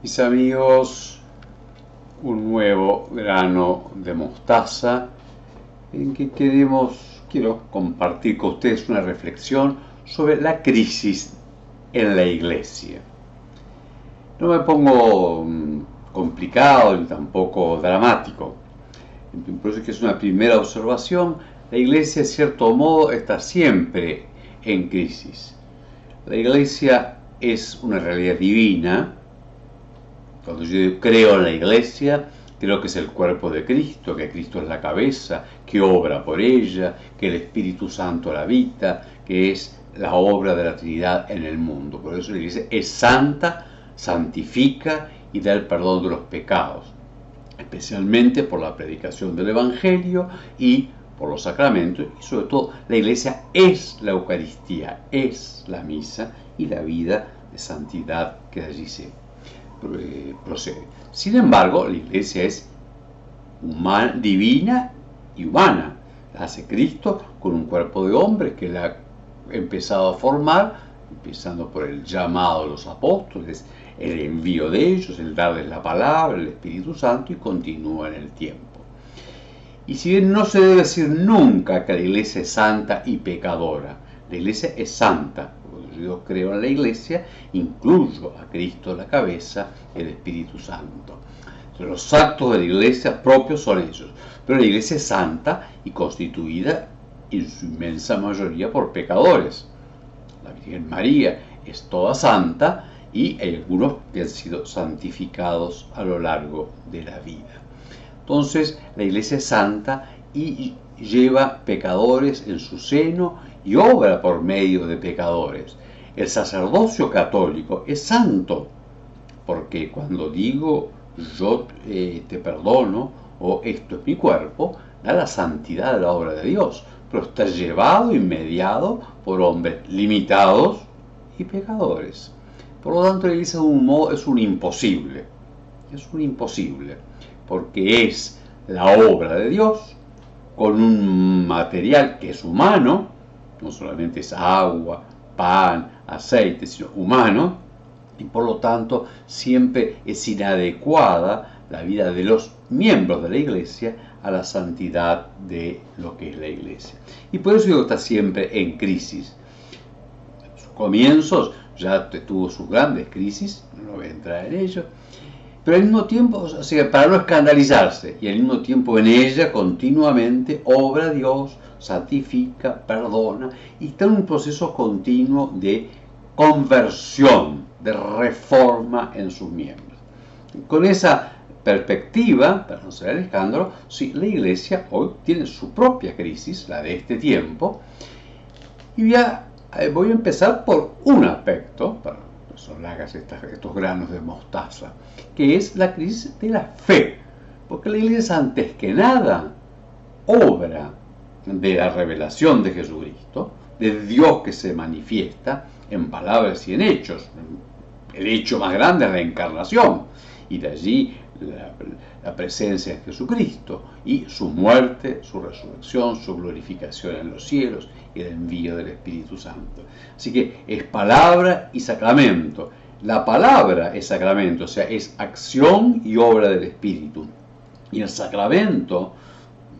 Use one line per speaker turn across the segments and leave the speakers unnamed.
Mis amigos, un nuevo grano de mostaza en que quiero compartir con ustedes una reflexión sobre la crisis en la iglesia. No me pongo complicado ni tampoco dramático. Por eso es que es una primera observación. La iglesia, de cierto modo, está siempre en crisis. La iglesia es una realidad divina. Cuando yo creo en la iglesia, creo que es el cuerpo de Cristo, que Cristo es la cabeza, que obra por ella, que el Espíritu Santo la habita, que es la obra de la Trinidad en el mundo. Por eso la iglesia es santa, santifica y da el perdón de los pecados, especialmente por la predicación del Evangelio y por los sacramentos, y sobre todo la iglesia es la Eucaristía, es la misa y la vida de santidad que allí se procede. Sin embargo, la iglesia es divina y humana. La hace Cristo con un cuerpo de hombre que la ha empezado a formar, empezando por el llamado de los apóstoles, el envío de ellos, el darles la palabra, el Espíritu Santo, y continúa en el tiempo. Y si bien no se debe decir nunca que la iglesia es santa y pecadora, la iglesia es santa. Cuando yo creo en la iglesia, incluyo a Cristo la cabeza y el Espíritu Santo. Entonces, los actos de la iglesia propios son ellos, pero la iglesia es santa y constituida en su inmensa mayoría por pecadores. La Virgen María es toda santa y hay algunos que han sido santificados a lo largo de la vida. Entonces, la iglesia es santa y lleva pecadores en su seno y obra por medio de pecadores. El sacerdocio católico es santo, porque cuando digo yo te perdono o esto es mi cuerpo, da la santidad de la obra de Dios, pero está llevado y mediado por hombres limitados y pecadores. Por lo tanto, la iglesia de un modo es un imposible, porque es la obra de Dios con un material que es humano, no solamente es agua, pan, aceite, sino humano, y por lo tanto siempre es inadecuada la vida de los miembros de la iglesia a la santidad de lo que es la iglesia. Y por eso está siempre en crisis. En sus comienzos ya tuvo sus grandes crisis, no voy a entrar en ello, pero al mismo tiempo, o sea, para no escandalizarse, y al mismo tiempo en ella continuamente obra Dios, santifica, perdona, y está en un proceso continuo de conversión, de reforma en sus miembros. Con esa perspectiva, para no ser el escándalo, sí, la iglesia hoy tiene su propia crisis, la de este tiempo, y ya voy a empezar por un aspecto, para son estos granos de mostaza, que es la crisis de la fe, porque la iglesia antes que nada obra de la revelación de Jesucristo, de Dios que se manifiesta en palabras y en hechos. El hecho más grande es la encarnación, y de allí la presencia de Jesucristo y su muerte, su resurrección, su glorificación en los cielos y el envío del Espíritu Santo. Así que es palabra y sacramento. La palabra es sacramento, o sea, es acción y obra del Espíritu. Y el sacramento,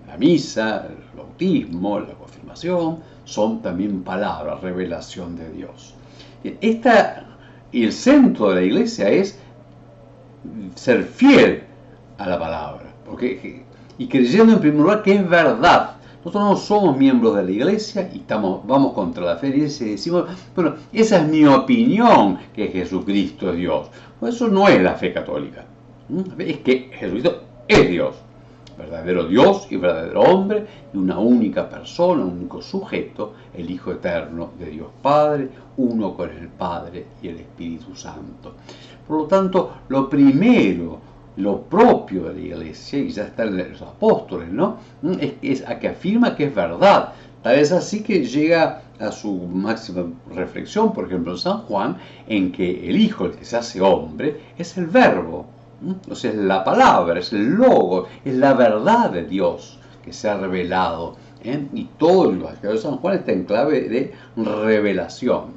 la misa, el bautismo, la confirmación, son también palabras, revelación de Dios. Y el centro de la iglesia es ser fiel a la palabra, y creyendo en primer lugar que es verdad. Nosotros no somos miembros de la iglesia y vamos contra la fe y decimos, bueno, esa es mi opinión, que Jesucristo es Dios. Pues eso no es la fe católica. Es que Jesucristo es Dios, verdadero Dios y verdadero hombre, y una única persona, un único sujeto, el Hijo eterno de Dios Padre, uno con el Padre y el Espíritu Santo. Por lo tanto, lo primero, lo propio de la iglesia, y ya están los apóstoles, ¿no? Es a que afirma que es verdad. Tal vez así que llega a su máxima reflexión, por ejemplo, en San Juan, en que el Hijo, el que se hace hombre, es el Verbo. O sea, es la palabra, es el logo, es la verdad de Dios que se ha revelado. Y todo el Evangelio de San Juan está en clave de revelación.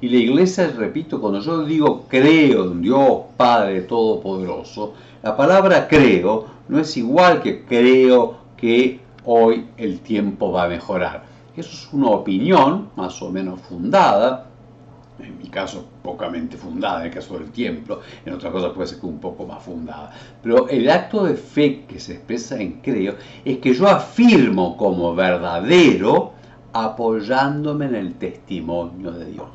Y la iglesia, repito, cuando yo digo creo en Dios Padre Todopoderoso, la palabra creo no es igual que creo que hoy el tiempo va a mejorar. Eso es una opinión más o menos fundada, en mi caso pocamente fundada, en el caso del tiempo, en otras cosas puede ser que un poco más fundada. Pero el acto de fe que se expresa en creo es que yo afirmo como verdadero apoyándome en el testimonio de Dios.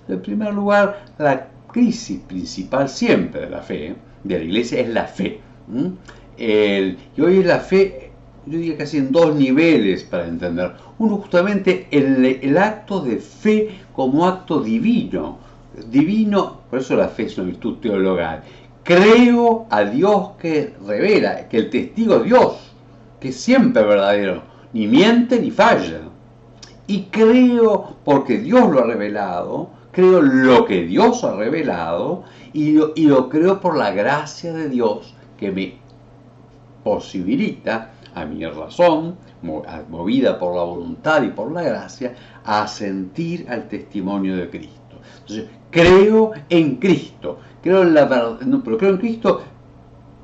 En primer lugar, la crisis principal siempre de la fe, de la iglesia, es la fe. Y hoy la fe, yo diría casi en dos niveles para entender. Uno justamente el acto de fe como acto divino. Divino, por eso la fe es una virtud teologal. Creo a Dios que revela, que el testigo es Dios, que es siempre verdadero, ni miente ni falla. Y creo porque Dios lo ha revelado, creo lo que Dios ha revelado y lo creo por la gracia de Dios que me posibilita a mi razón, movida por la voluntad y por la gracia, a asentir al testimonio de Cristo. Entonces, creo en Cristo, creo en la verdad, no, pero creo en Cristo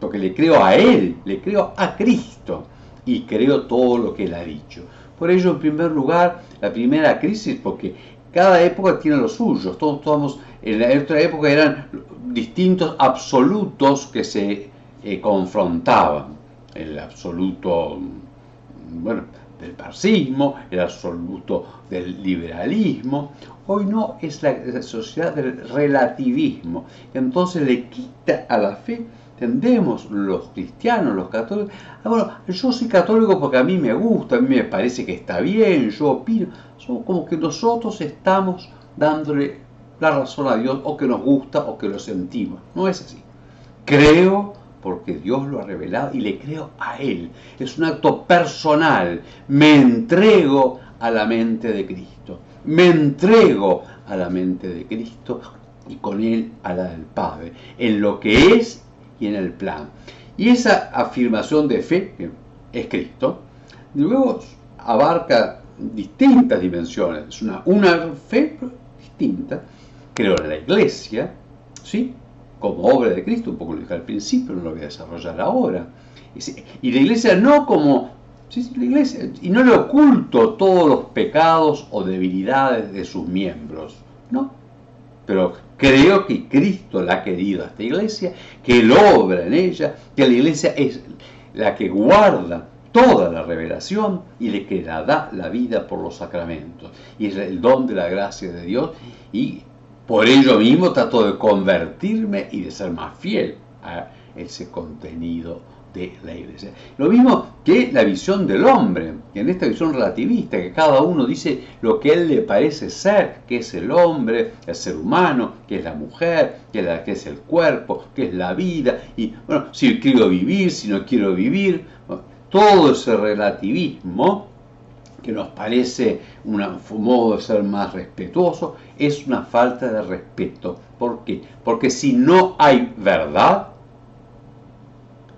porque le creo a Él, le creo a Cristo y creo todo lo que Él ha dicho. Por ello, en primer lugar, la primera crisis, porque cada época tiene lo suyo. Todos en la otra época eran distintos absolutos que se confrontaban. El absoluto, bueno, del marxismo, el absoluto del liberalismo. Hoy no, es la sociedad del relativismo. Entonces le quita a la fe. Tendemos los cristianos, los católicos, bueno, yo soy católico porque a mí me gusta, a mí me parece que está bien, yo opino, somos como que nosotros estamos dándole la razón a Dios, o que nos gusta o que lo sentimos. No es así. Creo porque Dios lo ha revelado y le creo a Él. Es un acto personal. Me entrego a la mente de Cristo. Me entrego a la mente de Cristo y con Él a la del Padre. En lo que es y en el plan. Y esa afirmación de fe, que es Cristo, luego abarca distintas dimensiones. Es una fe distinta. Creo en la iglesia, ¿sí? Como obra de Cristo, un poco lo dije al principio, no lo voy a desarrollar ahora. Y la iglesia no como, sí, la iglesia, y no le oculto todos los pecados o debilidades de sus miembros, ¿no? Pero creo que Cristo la ha querido a esta iglesia, que Él obra en ella, que la iglesia es la que guarda toda la revelación y le que la da la vida por los sacramentos. Y es el don de la gracia de Dios y por ello mismo trato de convertirme y de ser más fiel a ese contenido de la iglesia. Lo mismo que la visión del hombre, que en esta visión relativista, que cada uno dice lo que él le parece ser, que es el hombre, el ser humano, que es la mujer, que es el cuerpo, que es la vida, y bueno, si quiero vivir, si no quiero vivir, bueno, todo ese relativismo que nos parece un modo de ser más respetuoso, es una falta de respeto. ¿Por qué? Porque si no hay verdad,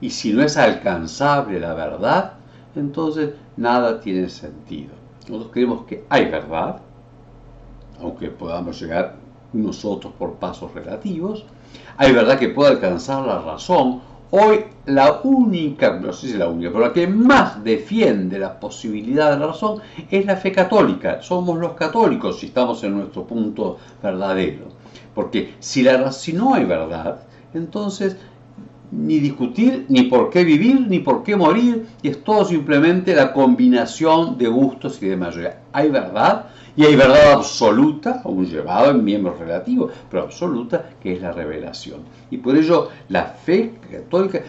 y si no es alcanzable la verdad, entonces nada tiene sentido. Nosotros creemos que hay verdad, aunque podamos llegar nosotros por pasos relativos. Hay verdad que puede alcanzar la razón. Hoy la única, no sé si la única, pero la que más defiende la posibilidad de la razón es la fe católica. Somos los católicos si estamos en nuestro punto verdadero. Porque si no hay verdad, entonces ni discutir, ni por qué vivir, ni por qué morir, y es todo simplemente la combinación de gustos y de mayoría. Hay verdad, y hay verdad absoluta, aún llevada en miembros relativos, pero absoluta, que es la revelación. Y por ello la fe católica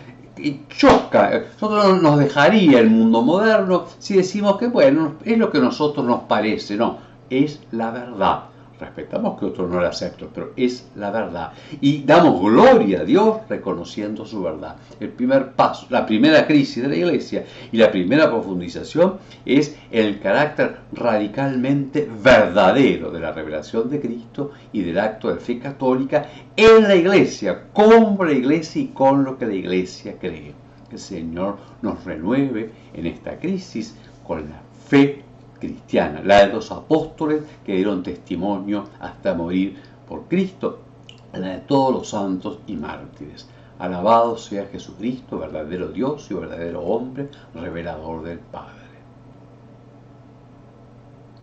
choca, nosotros nos dejaría el mundo moderno si decimos que bueno, es lo que a nosotros nos parece, no, es la verdad. Respetamos que otros no la acepten, pero es la verdad. Y damos gloria a Dios reconociendo su verdad. El primer paso, la primera crisis de la iglesia y la primera profundización es el carácter radicalmente verdadero de la revelación de Cristo y del acto de fe católica en la iglesia, como la iglesia y con lo que la iglesia cree. Que el Señor nos renueve en esta crisis con la fe cristiana, la de los apóstoles que dieron testimonio hasta morir por Cristo, la de todos los santos y mártires. Alabado sea Jesucristo, verdadero Dios y verdadero hombre, revelador del Padre.